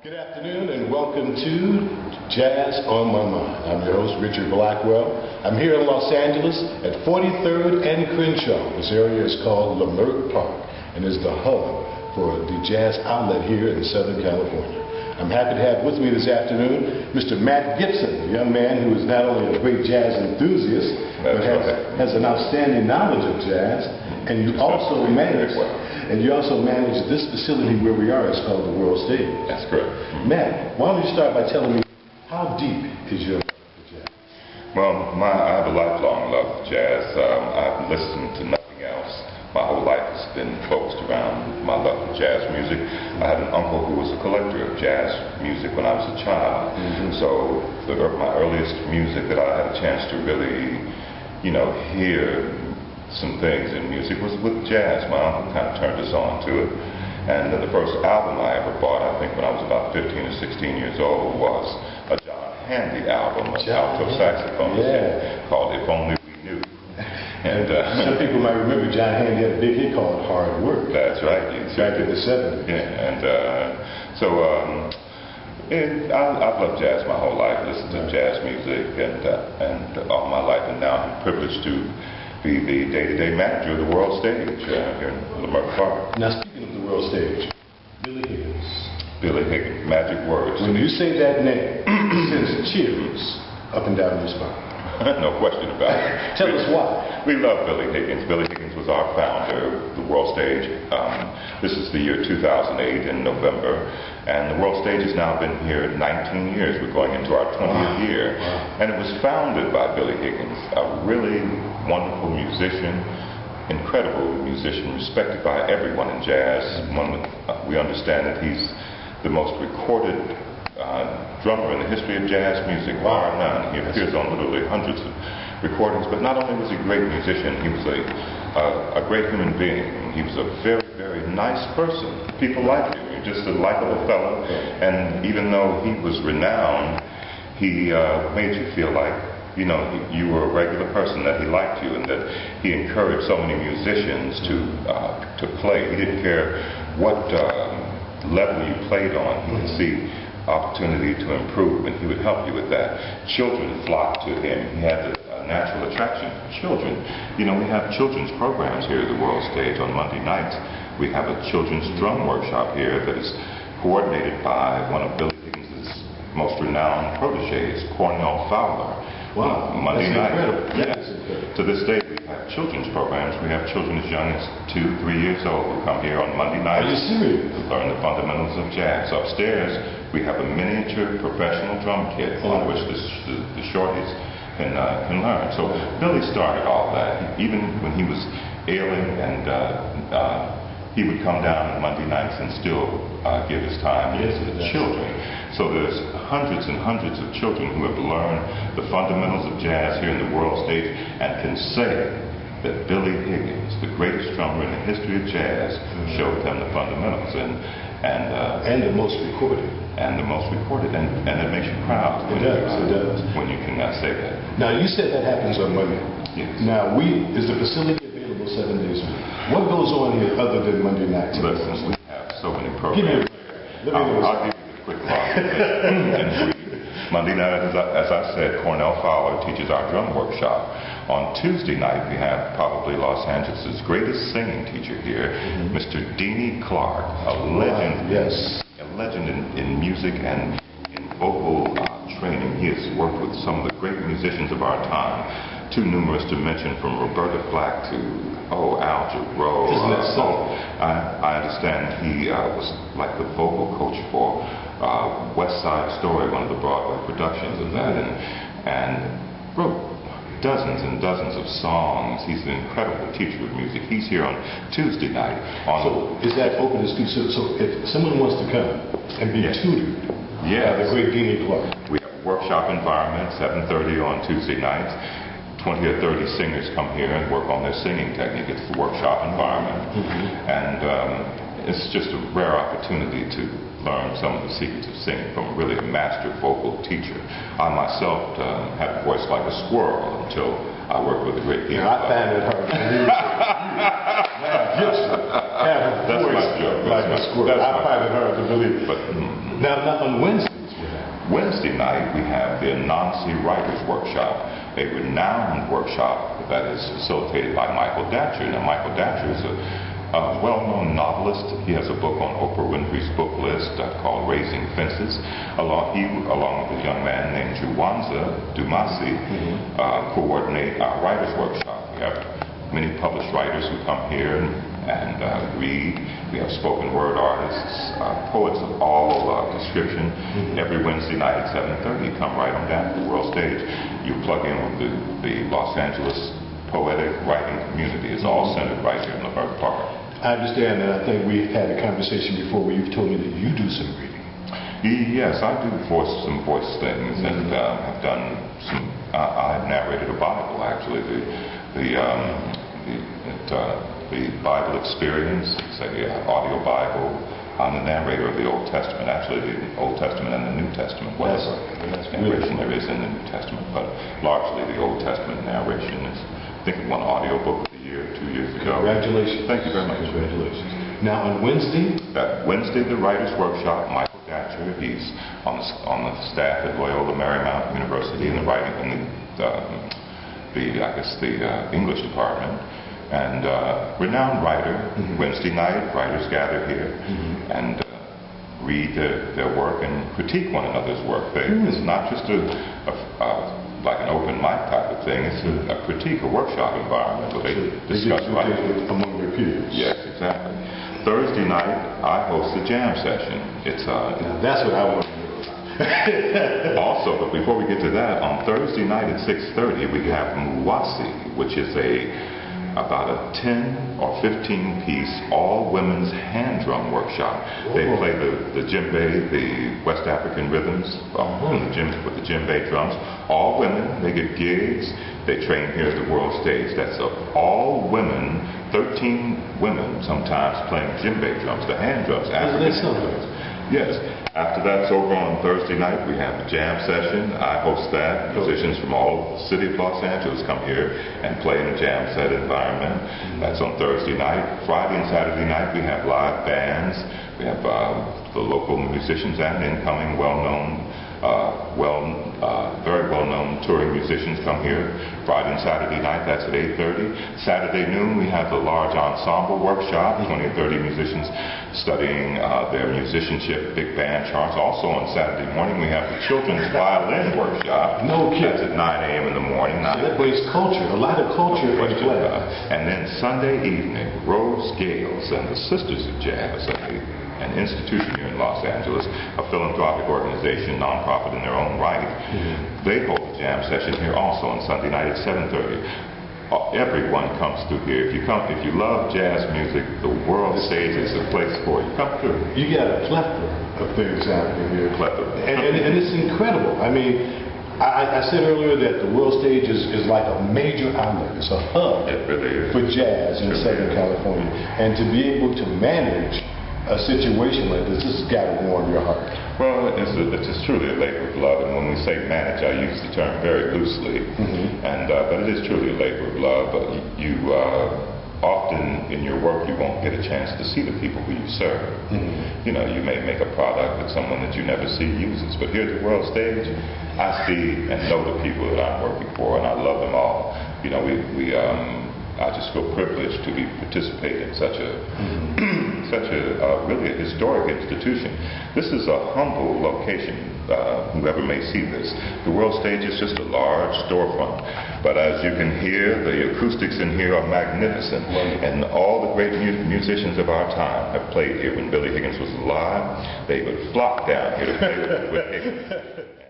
Good afternoon and welcome to Jazz on My Mind. I'm your host, Richard Blackwell. I'm here in Los Angeles at 43rd and Crenshaw. This area is called Leimert Park and is the hub for the jazz outlet here in Southern California. I'm happy to have with me this afternoon Mr. Matt Gibson, a young man who is not only a great jazz enthusiast, but has an outstanding knowledge of jazz. And you also manage this facility where we are. It's called the World Stage. That's correct. Matt, why don't you start by telling me how deep is your love for jazz? Well, I have a lifelong love for jazz. I've listened to nothing else. My whole life has been focused around my love for jazz music. I had an uncle who was a collector of jazz music when I was a child. So my earliest music that I had a chance to really, hear some things in music was with jazz. My uncle kind of turned us on to it. And the first album I ever bought, I think when I was about 15 or 16 years old, was a John Handy album, an alto saxophone called If Only We Knew. And some people might remember John Handy had a big hit called Hard Work. That's right. Back in the 70s. Yeah, and I've loved jazz my whole life, listened to jazz music and all my life, and now I'm privileged to be the day-to-day manager of the World Stage here in Leimert Park. Now, speaking of the World Stage, Billy Higgins. Billy Higgins, magic words. When you say that name, it sends chills up and down your spine. No question about it. Tell us why. We love Billy Higgins. Billy Higgins was our founder of the World Stage. This is the year 2008 in November. And the World Stage has now been here 19 years. We're going into our 20th year. And it was founded by Billy Higgins, a really wonderful musician, incredible musician, respected by everyone in jazz. We understand that he's the most recorded drummer in the history of jazz music, bar none. He appears on literally hundreds of recordings. But not only was he a great musician, he was a great human being. He was a very, very nice person. People liked him. He was just a likable fellow. And even though he was renowned, he made you feel like you were a regular person, that he liked you, and that he encouraged so many musicians to play. He didn't care what level you played on. He could see opportunity to improve, and he would help you with that. Children flocked to him. He had a natural attraction for children. We have children's programs here at the World Stage on Monday nights. We have a children's drum workshop here that is coordinated by one of Billy Higgins' most renowned proteges, Cornell Fowler. Wow, Monday night. Yes. To this day, we have children's programs. We have children as young as 2, 3 years old who come here on Monday nights. Are you serious? To learn the fundamentals of jazz. Upstairs, we have a miniature professional drum kit on which the shorties can learn. So Billy started all that. Even when he was ailing, and he would come down on Monday nights and still give his time to the children. So there's hundreds and hundreds of children who have learned the fundamentals of jazz here in the World Stage and can say that Billy Higgins, the greatest drummer in the history of jazz, showed them the fundamentals and the most recorded. And the most recorded, and it makes you proud. It does. When you can say that. Now, you said that happens on Monday. Yes. Now, is the facility available 7 days a week? What goes on here other than Monday nights? Listen, we have so many programs. I'll give you the quick process. Monday night, as I said, Cornell Fowler teaches our drum workshop. On Tuesday night, we have probably Los Angeles' greatest singing teacher here, Mr. Deanie Clark, a legend. A legend in music and in vocal training. He has worked with some of the great musicians of our time, too numerous to mention, from Roberta Flack to Al Jarreau. Isn't that so? I understand he was like the vocal coach for West Side Story, one of the Broadway productions of that, and wrote dozens and dozens of songs. He's an incredible teacher of music. He's here on Tuesday night. So is that open to students? So if someone wants to come and be tutored by the great Deanie Clark. We have a workshop environment, 7:30 on Tuesday nights. 20 or 30 singers come here and work on their singing technique. It's the workshop environment. And it's just a rare opportunity to learn some of the secrets of singing from really a master vocal teacher. I myself had a voice like a squirrel until I worked with a great Deanie Clark. I find it hard to believe Gibson have a voice like a squirrel. I find it hard to believe. But Now on Wednesdays, what happens? Wednesday night, we have the Anansi Writers Workshop, a renowned workshop that is facilitated by Michael Datcher. Now, Michael Datcher is a well-known novelist. He has a book on Oprah Winfrey's book list called Raising Fences. Along with a young man named Juwanza Dumasi, coordinate our writers workshop. We have many published writers who come here and read. We have spoken word artists, poets of all description. Every Wednesday night at 7:30, come right on down to the world stage. You plug in with the Los Angeles poetic writing community. It's all centered right here in Leimert Park. I understand, and I think we had a conversation before where you've told me that you do some reading. Yes, I do some voice things, and have done some. I've narrated a Bible, actually. The Bible Experience. It's an audio Bible. I'm the narrator of the Old Testament, actually the Old Testament and the New Testament. Whatever narration there is in the New Testament, but largely the Old Testament narration is. I think it won Audio Book of the Year 2 years ago. Congratulations. Thank you very much. Congratulations. Now on Wednesday? Wednesday, the Writers Workshop. Michael Datcher, he's on the staff at Loyola Marymount University in the writing in the English department. And renowned writer. Wednesday night, writers gather here and read their work and critique one another's work. It's not just like an open mic type of thing. It's a critique, a workshop environment where they discuss writing among their peers. Yes, exactly. Thursday night, I host a jam session. Now that's what I want to know. Also, but before we get to that, on Thursday night at 6:30, we have Muwasi, which is about a 10 or 15 piece all women's hand drum workshop. They play the djembe, the West African rhythms with the djembe drums. All women, they get gigs, they train here at the world stage. That's all women, 13 women sometimes playing djembe drums, the hand drums, African drums. Yes. After that's over on Thursday night, we have a jam session. I host that. Musicians from all the city of Los Angeles come here and play in a jam set environment. That's on Thursday night. Friday and Saturday night, we have live bands. We have the local musicians and incoming very well-known touring musicians come here. Friday and Saturday night, that's at 8:30. Saturday noon, we have the large ensemble workshop, 20 or 30 musicians studying their musicianship, big band charts. Also on Saturday morning, we have the children's violin workshop. No kidding. That's at 9 a.m. in the morning. So that brings culture, a lot of culture in play. And then Sunday evening, Rose Gales and the Sisters of Jazz, an institution here in Los Angeles, a philanthropic organization, nonprofit in their own right. They hold a jam session here also on Sunday night at 7:30. Everyone comes through here. If you love jazz music, the world stage is a place for you. Come through. You got a plethora of things happening here. Plethora. And it's incredible. I mean, I said earlier that the world stage is like a major outlet. It's a hub for jazz in Southern California. And to be able to manage a situation like this has got to warm your heart. Well, it's truly a labor of love, and when we say manage, I use the term very loosely, but it is truly a labor of love. But you often in your work you won't get a chance to see the people who you serve. You know, you may make a product with someone that you never see uses, but here at the world stage, I see and know the people that I'm working for, and I love them all. You know, I just feel privileged to be participating in such a really a historic institution. This is a humble location. Whoever may see this, the world stage is just a large storefront. But as you can hear, the acoustics in here are magnificent, and all the great musicians of our time have played here. When Billy Higgins was alive, they would flock down here to play with Higgins.